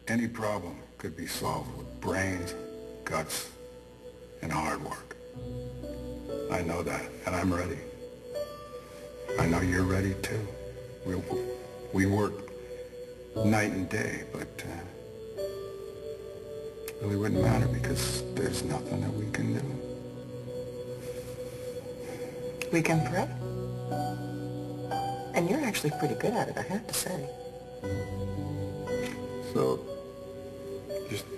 Any problem could be solved with brains, guts, and hard work. I know that, and I'm ready. I know you're ready, too. We work night and day, but it really wouldn't matter because there's nothing that we can do. We can pray? And you're actually pretty good at it, I have to say. So,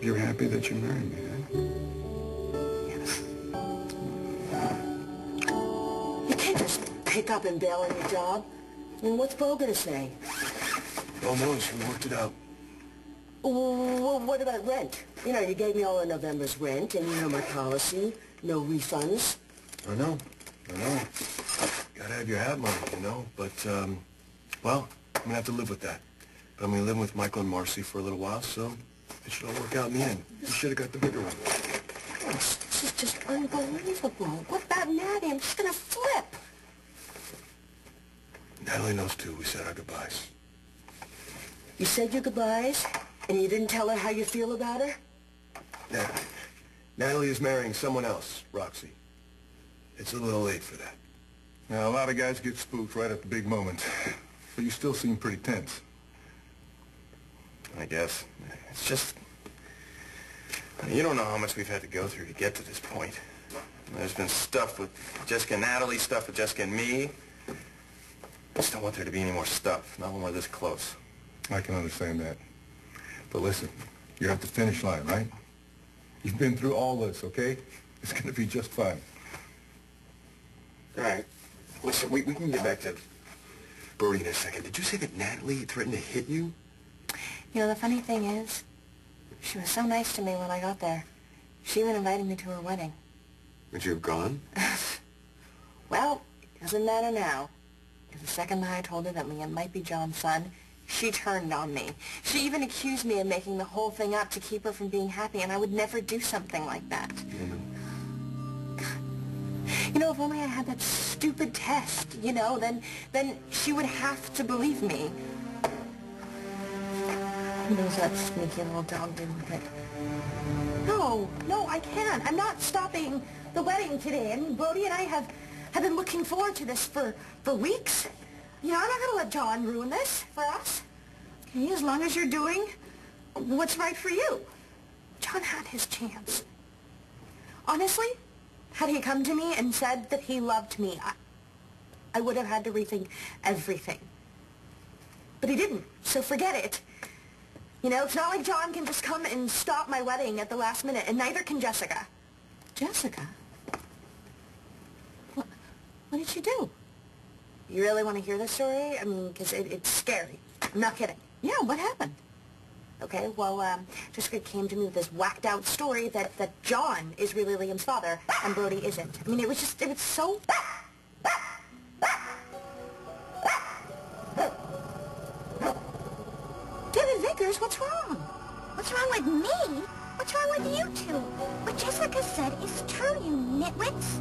you're happy that you married me, huh? Yes. You can't just pick up and bail on your job. I mean, what's Bo gonna say? Bo knows, we worked it out. Well, what about rent? You know, you gave me all of November's rent, and you know my policy, no refunds. I know. Gotta have your hat money, you know, but, well, I'm gonna have to live with that. But I'm gonna live with Michael and Marcy for a little while, so it should all work out in the end. You should have got the bigger one. This is just unbelievable. What about Natty? I'm just gonna flip. Natalie knows, too. We said our goodbyes. You said your goodbyes, and you didn't tell her how you feel about her? Natalie is marrying someone else, Roxy. It's a little late for that. Now, a lot of guys get spooked right at the big moment, but you still seem pretty tense. I guess. It's just... You don't know how much we've had to go through to get to this point. There's been stuff with Jessica and Natalie, stuff with Jessica and me. I just don't want there to be any more stuff, not when we're this close. I can understand that. But listen, you're at the finish line, right? You've been through all this, okay? It's gonna be just fine. All right. Listen, we can get back to Brody in a second. Did you say that Natalie threatened to hit you? You know, the funny thing is, she was so nice to me when I got there. She even invited me to her wedding. Would you have gone? Well, it doesn't matter now. Because the second I told her that Liam might be John's son, she turned on me. She even accused me of making the whole thing up to keep her from being happy, and I would never do something like that. You know, if only I had that stupid test, you know, then she would have to believe me. Who knows that sneaky little dog didn't hit? No, I can't. I'm not stopping the wedding today. I mean, Brody and I have been looking forward to this for weeks. You know, I'm not going to let John ruin this for us. Okay, as long as you're doing what's right for you. John had his chance. Honestly, had he come to me and said that he loved me, I would have had to rethink everything. But he didn't, so forget it. You know, it's not like John can just come and stop my wedding at the last minute, and neither can Jessica. Jessica? What did she do? You really want to hear this story? I mean, because it's scary. I'm not kidding. Yeah, what happened? Okay, well, Jessica came to me with this whacked-out story that John is really Liam's father, and Brody isn't. I mean, it was so... David Vickers, what's wrong? What's wrong with me? What's wrong with you two? What Jessica said is true, you nitwits.